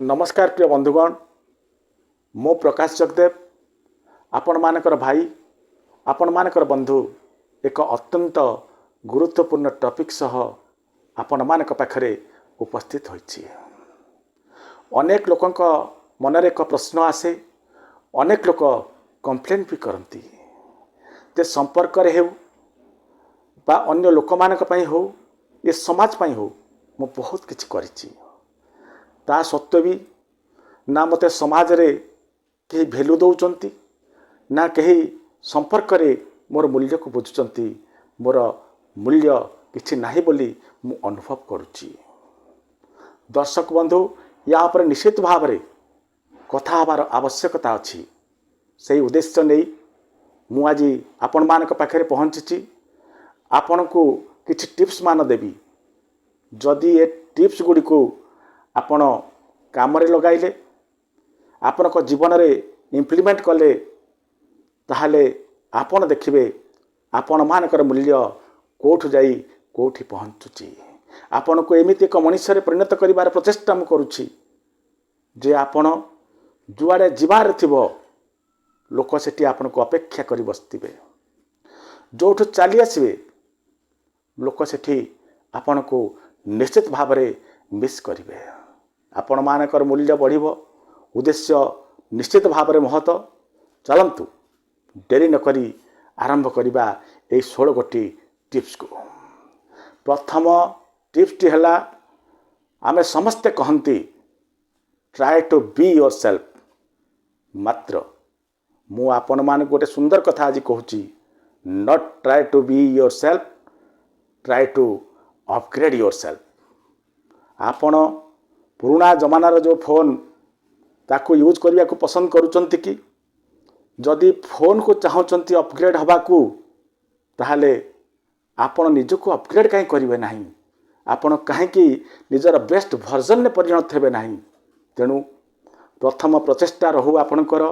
नमस्कार प्रिय बंधुगण मो प्रकाश जगदेव आपण मानकर भाई आपण मानकर बंधु एक अत्यंत गुरुत्वपूर्ण टॉपिक सह आपण मानक पाखरे उपस्थित होइछि। अनेक लोकंक मनरे एक प्रश्न आसे, अनेक लोक कंप्लेन भी करती जे संपर्क रे हो बा अन्य लोक मानक पई हो ये समाज पई हो मो बहुत किछि करिछि ता सत्वे भी ना मते समाज रे कहीं भैल्यू दौरान ना कहीं संपर्क रे मोर मूल्य को बुझुंट मोर मूल्य किछि नाही बोली मु अनुभव करुच्ची। दर्शक बंधु या पर निश्चित भाव रे कथा हबार आवश्यकता अच्छी से उद्देश्य नहीं मु आज आपण मानक पाखरे पहुँची आपण को किछि टिप्स मान देवी। जदि ए टिप्स गुड़ी को आपण काम लगाइले आपण को जीवन रे इम्प्लीमेंट कले ताहले आपण देखिबे आपण मानकर मूल्य कोठु जाई कोठी पहुँचुची। आपण को एमिति एक मनुष्य रे परिणत करिवार प्रचेष्टा मु करूची जे आपण जुआड़े जीवार थिबो लोक सेठी आपण को अपेक्षा करी बसतिबे, जोठु चली आसबे लोक सेठी आपण को निश्चित भाव रे मिस करिवे। आपण मानकर मूल्य बढ़िबो, उद्देश्य निश्चित भाव रे महत। चलंतु डेरी न करी आरंभ करिबा ए 16 गोटी टिप्स को। प्रथम टिप्स टी हला आमे समस्ते कहंती try to be yourself. मात्र मु आपण मान गोटे सुंदर कथा आज कहूची, not try to be yourself, try to upgrade yourself. आपण पुराना जमानार जो फोन ताको यूज करने को पसंद करुचंती कि जदि फोन को चाहते अपग्रेड हवा को ताहले आपण निजको अपग्रेड कहीं करेंगे ना, आपण कहीं निजर बेस्ट वर्जन में परिणत हेबे नहीं। तेणु प्रथम प्रचेष्टा रहू आपणकर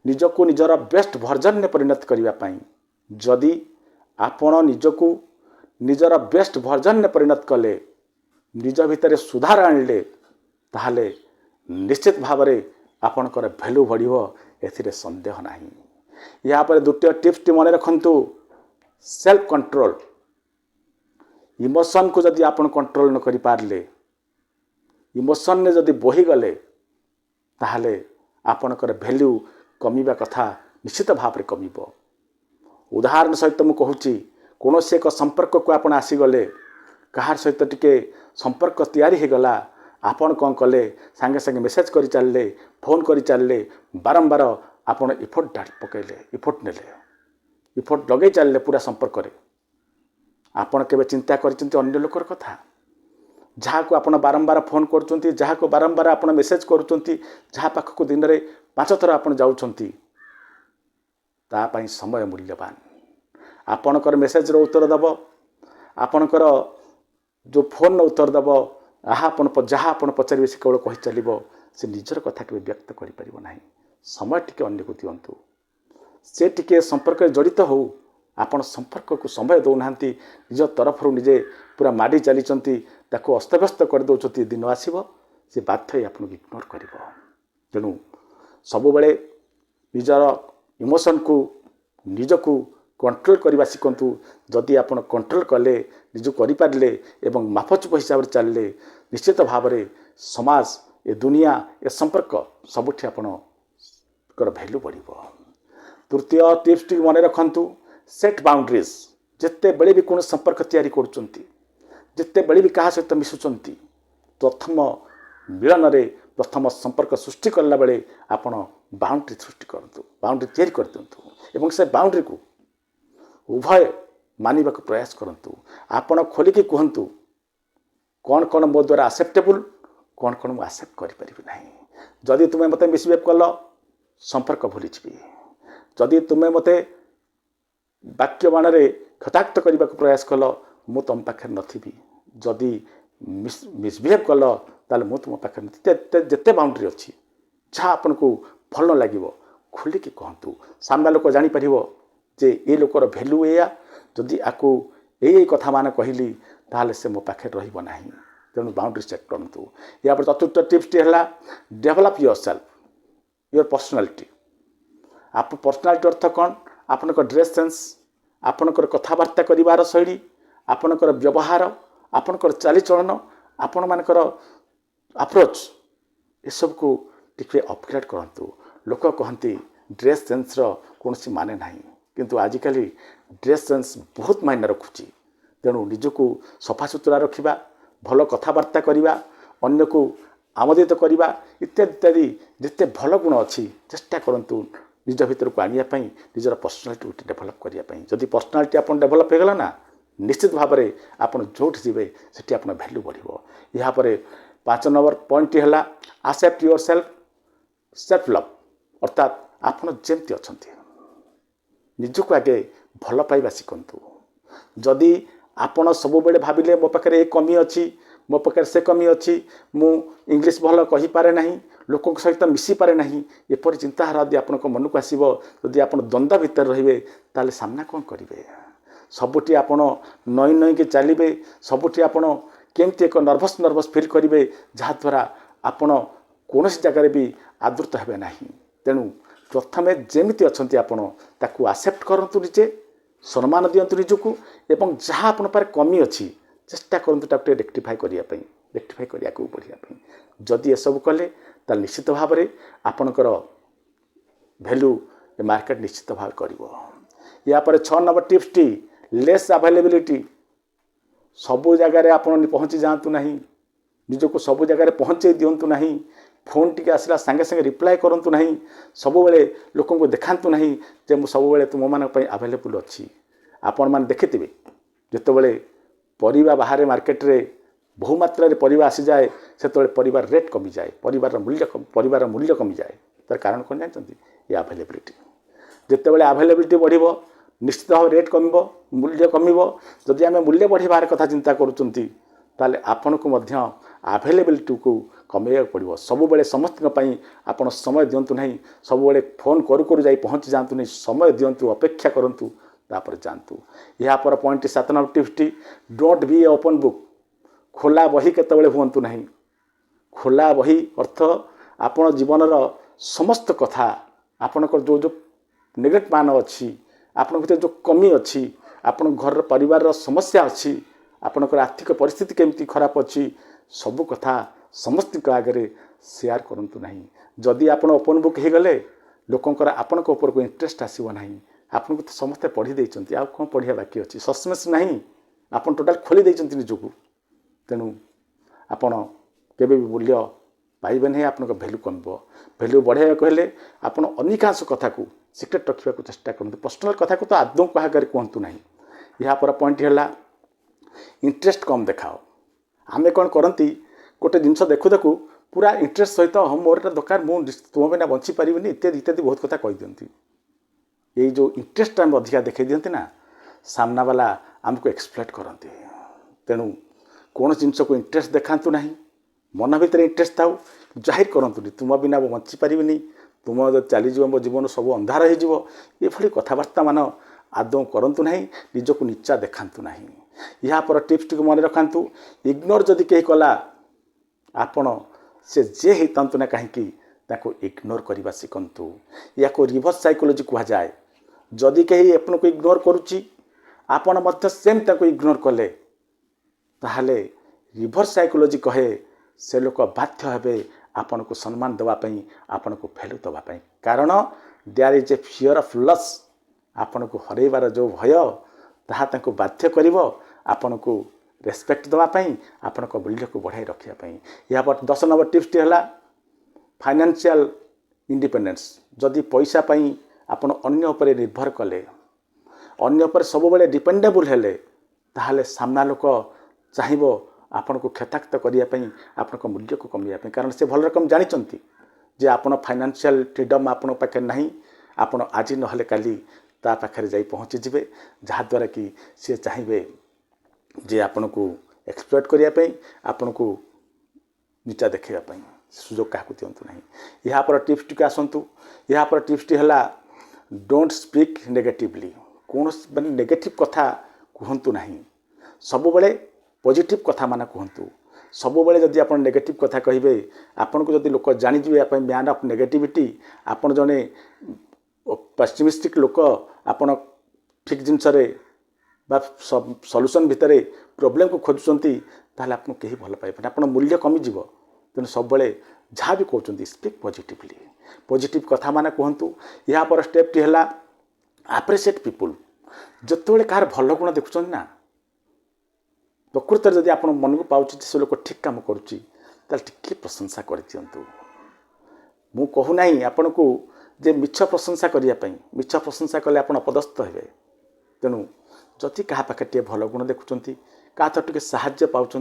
निजको निजर बेस्ट वर्जन में परिणत करने। जदि आपण निजको निजर बेस्ट वर्जन में परिणत कले निज भितर सुधार आणले ताहले निश्चित भाव रे आपणकर भैल्यू बढ़िबो, एथिरे संदेह नहीं। या पर द्वितीय टिप्स टी मन रखंतु, सेल्फ कंट्रोल। इमोशन को जदि आपण कंट्रोल न करि पारले, इमोशन ने जदि बोही गले ताहले आपणकर भैल्यू कमीबा कथा निश्चित भाव रे कमीबो। उदाहरण सहित मु कहूची, कोनोसे एक संपर्क को आपण आसी गले, कहार सहित टिके संपर्क तैयारी हे गला, आपण कौन कले सांगे सांगे मेसेज करी चलले, फोन करी चलले, बारंबार आपण इफोर्ट पकेले, इफोर्ट नेले, इफोर्ट लगे चलले पूरा संपर्क रे। आपण केबे चिंता करचंती अन्य लोकर कथा, जहाँ को आपण बारंबार फोन करचंती, जहाँ को बारंबार आपण मेसेज करचंती, जहाँ पाख को दिन रे 5 थर आपण जाउचंती, ता पई समय मूल्यवान। आपणकर मेसेज रो उत्तर दबो, आपणकर जो फोन उत्तर दबो, जहाँ आप पचारे से केवल कही चलो, से निजर कथा के व्यक्त करें ना। समय टिके अन्य को दिंतु, से टिके संपर्क जड़ित हो। आपण संपर्क को समय दौना, निज तरफ निजे पूरा माड़ी चली अस्तव्यस्त कर दौरान, दिन आसब से बाध्य आपको इग्नोर कर। तेणु सबु बेले निजर इमोशन को निजको कंट्रोल करने शिखु। जदि आप कंट्रोल कले, निज करें एवं मापचुप हिसाब से चलले, निश्चित भाव में समाज ए दुनिया ए संपर्क सबुठी आपणकर भैल्यू बढ़िबो। तृतीय टिप्स टी मन रखंतु, सेट बाउंड्रीज। जिते बेले भी कौन संपर्क तैयारी करुचंती, जिते बेले भी क्या सहित मिशुचंती, प्रथम मिलन रे प्रथम संपर्क सृष्टि करला बेले आपण बाउंड्री सृष्टि करतु, बाउंड्री तैयारी कर दिंतु एवं से बाउंड्री को उभय मानिबा को प्रयास करंतु। आपण खोलिकी कहंतु कौन कौन मो द्वारा एक्सेप्टेबल, कौन कौन मु एक्सेप्ट करि परिबि नाही। जदि तुमे मते मिसबिहेव कल, संपर्क भूली जीवी। जदि तुमे मते वाक्य बाणरे खताक्त करने को प्रयास कल, मु तुम पाखे नथिबी। जदि मिसबिहेव कल ताले मु तुम पाखे नथि। जेते बाउंड्री अच्छी जहाँ आपन को भल न लागिवो खोलिकी कहंतु, सामना लोक जानि परिबो जे ए लोकर भैल्यू एया। जदि आकु ए कथा मान कहली ताहले से मो पाखे रहिबो नाही। तेणु बाउंड्री सेट करूँ। या चतुर्थ टिप्स है develop your self your personality. आप पर्सनालिटी अर्थ कौन आपनकर ड्रेस सेन्स आपनकर कथबार्ता करिवार शैली आपनकर व्यवहार आपनकर चालीचलन आपण मानकर अप्रोच ये सब को टिके अपग्रेड करंतु। लोक कहती ड्रेस सेन्स कौन माने नहीं किंतु आजिकल ड्रेस सेन्स बहुत मायने रखुची। तेणु निजको सफा सुतरा रखा भल कथबार्ता करवा अन्य को आमोदित करवा इत्यादि इत्यादि जिते भल गुण अच्छी चेष्टा करूँ निज भर को आने निजर पर्सनालीटी डेभलप करने। जदि पर्सनालीटी आप डेभलप होगला ना निश्चित भाव में आपड़ जो जी से आप भैल्यू बढ़ो। यापर 5 नंबर पॉइंट है एक्सेप्ट योर सेल्फ लव अर्थात आपड़ जमती अच्छा निजको आगे भल पाइबा शिखु। जदि आपण सब बेले भाविले मो पाखे ये कमी अच्छी मो पाखे से कमी अच्छी मु इंग्लीश भल कही पारे नहीं लोक सहित मिसी पारे नहीं एपरी चिंताधारा यदि आपण मन को आसो जदि आप द्वंद्व भितर रे ताले सामना कौन करेंगे। सबुठी आपण नई नई के चलिए सबुठी आपण केमती एक नर्भस फिल करेंगे जहाद्वारा आपण कौन जगार भी आदृत हे ना। तेणु प्रथमे जमीती अच्छा आपण ताकू एक्सेप्ट करूँ निजे सम्मान दिंतु निजको एवं जहाँ आपण पारे कमी अच्छी चेष्टा करूँ ताकू रेक्टिफाई करने को बढ़िया। जदि ये सब कले तो निश्चित भाव में आपणकर वैल्यू मार्केट निश्चित भाव कर। यापर 6 number tips T less availability. सबु जगार आप पहुँची जातु ना निजको सबु जगार पहुँचे दिंतु ना फोन टी आसला सांगे सांगे रिप्लाई करूँ ना सब बेले लोक देखातु ना जे मुझे सब बेले तुम मान आवेलेबल अच्छी। आपण मैंने देखिथे जितेबले परिबा बाहर मार्केट रे बहु मात्रा परिबा आसी जाए से परिवार रेट कमी जाए परिवार मूल्य कमी जाए। तार कारण कौन जानते ये अवेलेबिलिटी। जितेबले अवेलेबिलिटी बढ़िबो निश्चित भाव रेट कम मूल्य कम। जदि आम मूल्य बढ़ार कथा चिंता करूँ ताले आपण को मध्य अवेलेबिलिटी को कमेया पड़ो। सब बेले समस्त आप समय दिंतु ना सब बेले फोन करू जाई पहुँची जातु नहीं समय दिंतु अपेक्षा करूँ तापर जातु। यापर पॉइंट 7 नंबर टिप्स टी डोंट बी ओपन बुक। खोला बही केतबेले हुंतु नहीं। खोला बही अर्थ आपण जीवनर समस्त कथा आपणकर जो जो नेगेटिव मान अच्छी आपण भीतर जो कमी अच्छी आपण घर परिवार समस्या अच्छी आपणकर आर्थिक परिस्थिति केमती खराब अच्छी सबू कथा समस्त आगे शेयर करूँ ना। जदि आपण ओपन बुक हो गले लोकंकर आपण ऊपर को इंटरेस्ट आसो ना। आपन को तो समस्ते पढ़ी देइचंती आ कौन पढ़िया बाकी अच्छी सस्पेंस नहीं आपन टोटाल खोली देइचंती निजको। तेणु आपण केबे भी मूल्य पाइबे नहीं आपन भैल्यू कम भैल्यू बढ़ाइबा कहले आपण अनेकांश कथा को सिक्रेट रखा चेष्टा करूँ। पर्सनल कथा को तो आदौ क्या कहतु ना। यापर पॉइंट है इंटरेस्ट कम देखाओ। आमे कौन करती गोटे जिनस देखु देखु पूरा इंटरेस्ट सहित हम मोर दरकार मुझे तुम बिना बंची पारिनी इत्यादि इत्यादि बहुत कथा कही दिखती। ये जो इंटरेस्ट आम अधिका देखा दिखती ना सामना वाला आमको एक्सप्लॉइट करते। तेणु कौन जिनस को इंटरेस्ट देखातु ना मन भर इंटरेस्ट था जाहिर करूँ तुम बिना बंची पारिनी तुम जो चलीज मो जीवन सब अंधार हो कथबार्ता मान आदौ करूँ ना निजक नीचा देखातु ना। यापर टिप्स टी मन रखु इग्नोर जदि कहीं कला आपण से जे होता ना कहीं इग्नोर करने शिखु। या रिवर्स साइकोलॉजी कह जाए। जदि कहीं आपन को इग्नोर करुच्ची आपण मध्य सेम इग्नोर कले ताहले रिवर्स साइकोलॉजी कहे से लोक बाध्य हेबे आपन को सम्मान देवाई आपन को वैल्यू देवाई। कारण there is a fear of loss. आपन को हरइबार जो भय ताहा बाध्य करिवो आपन को रेस्पेक्ट देवाई आपन को मूल्य को बढ़ाई रखापी। या 10 नंबर टिप्स टी है फाइनेंशियल इंडिपेंडेंस। जदि पैसा पाई आपण अन्य उपरे निर्भर कले अन्य उपर सब बेले डिपेंडेबल हेले ताहले सामना लोक चाहिबो आपण को क्षताक्त करने आपण मूल्य को कमिया। कारण से भल रकम जानते जे आपण फाइनेंशियल फ्रीडम आपण पाखे नहीं आपण आज नहले काली ता पाखे जाई पहुँची जिवे जहाद्वारा कि सी चाहिए जे आपण को एक्सप्लॉइट करने आपण को नीचा देखापी सुजोग क्या दिंतु ना। यापर टिप्स टी आसतु। यापर टिप्स टी है डोंट स्पीक नेगेटिवली। कौन नेगेटिव कथा कहतु ना सब बेले पॉजिटिव कथा मान कहतु। ସବୁବେଳେ ଯଦି ଆପଣ ନେଗेटिव କଥା କହିବେ ଆପଣଙ୍କୁ ଯଦି लोक जानिजिबे आप मैन ऑफ नेगेटिविटी आपण जने पेसिमिस्टिक लोक आपण ठीक जिनस बा सॉल्यूशन भितर प्रॉब्लम को खोजुचंती ताहले आपन केही भल पाइबे आपण मूल्य कमी जीवो तेणु सबले जहाँ भी कहते स्पीक पॉजिटिवली पॉजिटिव कथा माने कहतु या पर स्टेप टी हला एप्रिशिएट पीपल जतबेले कहार भल गुण देखुचन ना प्रकृत में जदि आप मन को पाँच से लोक ठीक काम करुच्ची टे प्रशंसा कर दिंतु मु कहूना आपण को जे मिछ प्रशंसा करने मिछ प्रशंसा कले आप अपदस्थ हे तेणु जदि क्या पाखे टे भल गुण देखुं क्या टे साहाय्य पाँच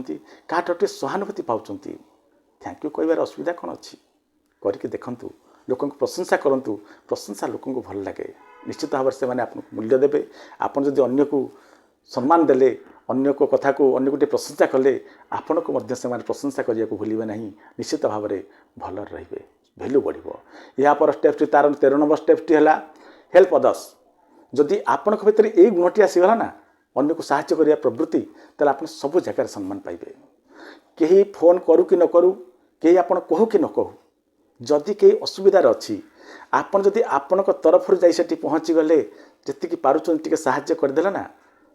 क्या टे सहानुभूति पाँच थैंक यू कहबार असुविधा कौन अच्छी करके देखूँ लोक प्रशंसा करूँ प्रशंसा लोक को भल लगे निश्चित भाव से आपको मूल्य देवे आपड़ जदि अन्य को सम्मान देले अन्य को कथा को अन्य गोटे प्रशंसा कले आपण को मध्य से प्रशंसा करने को भूलिए ना निश्चित भाव में भल रे भैल्यू बढ़ो या पर स्टेप तार 13 नंबर स्टेप टी है हेल्प अदर्स जदि आपण भीतर यही गुणटी आसीगला ना अन्य को साहाय्य करने प्रवृत्ति तेल आप सब जगह सम्मान पाइबे कहीं फोन करू कि न करू कहीं आपण कहू कि न कहू जदि कहीं असुविधार अच्छी आपन जदि आपण तरफ जाई पहुँची गले जी पार्टी साहाय्य करदे ना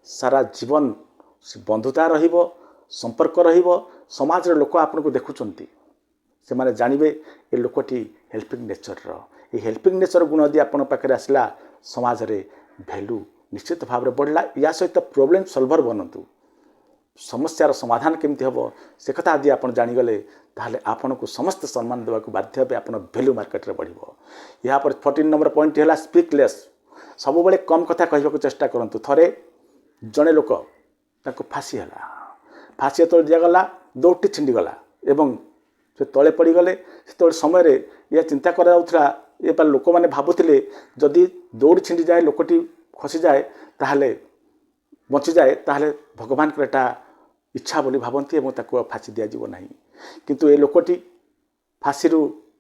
सारा जीवन बंधुता रहिबो संपर्क रहिबो समाज रे लोक आपन को देखुचंती से माने जानिबे ए लोकटी हेल्पिंग नेचर रो ए हेल्पिंग नेचर गुण यदि आपन पाखरे आसला समाज रे वैल्यू निश्चित भाव में बढ़ला या सहित प्रॉब्लम सॉल्वर बनंतु समस्यार समाधान केमती हम से कथा यदि आप जानीगले ताहले आपन को समस्त सम्मान देवा बाध्य हे आप वैल्यू मार्केट रे बढ़िबो या पर 14 नंबर पॉइंट है स्पीक लेस सब बेले कम कथा कहबाक चेष्टा करंतु थरे जड़े लोक फाँसी है फाँसी जो दिगला दौड़टी छिंडीगला एवं से तले पड़गले से समय यह चिंता करा लोक मैंने भावुले जदि दौड़ छिंडी जाए लोकटी खसी जाए ताहले बची जाए ताहले भगवान को एटा इच्छा बोली भावती और ताको फाँसी दिज्व ना किंतु ए लोकटी फाँसी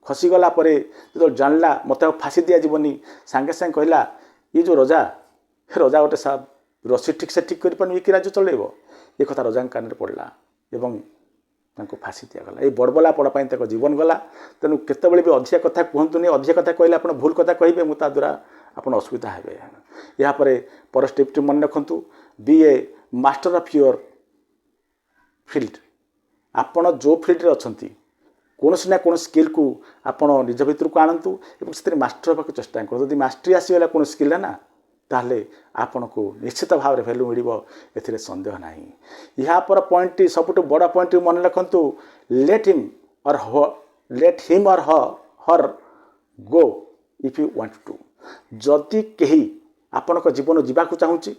खसीगला जो जानला मत फाँसी दिज्वनी सांगे सांगे कहला ये जो रजा रजा गोटे सा रसी ठीक से ठीक कर कि राज्य चलेब ये कथा रजा कान पड़ा एवं फाँसी दिगला ये बड़बला पड़ाई जीवन गला तेणु केतबे भी अधिक कथा कहतुनि अधिक कथा कहले आप भूल कथा कहे मुझे द्वारा आप असुविधा हे यापर पर स्टेप मन रखु be a master of your field आपण जो फील्ड अच्छा कौन ना कौन स्किल को आप निज भितर को आणतु से मास्टर होगा चेष्टा करूँ जब मास्टरी आसीगला कौन स्किल ना ताहले आपन को निश्चित भाव में वैल्यू मिलिबो एथिरे संदेह नहीं यहाँ पर पॉइंट सबुठ बड़ा पॉइंट मन रखु let him or her go if you want to जदि कहीं आपण जीवन जीवाक चाहूँगी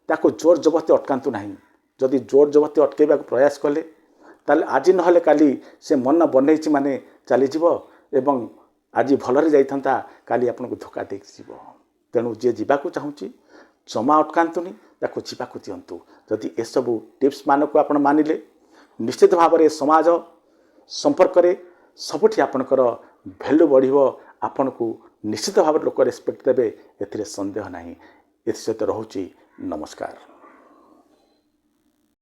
ताको जोर जबरदस्ती अटकातु ना जदि जोर जबरदस्ती अटकैवा प्रयास कले ताले आज नहले काली से मन बनई माने चलीज एवं आज भलरे जाइथा काली आपन को धोखा दे तेणु जी जावाक चाहूँगी जमा अटकातुनि ताको जावाक दिंतु जदि ए सबू टिप्स मान को आप मानिले निश्चित भाव में समाज संपर्क में सबुठी आपणकर भैल्यू बढ़िबो आपन को निश्चित भाव लोक रेस्पेक्ट देवे एथिरे संदेह नहीं। एथि सहित रहुछि नमस्कार।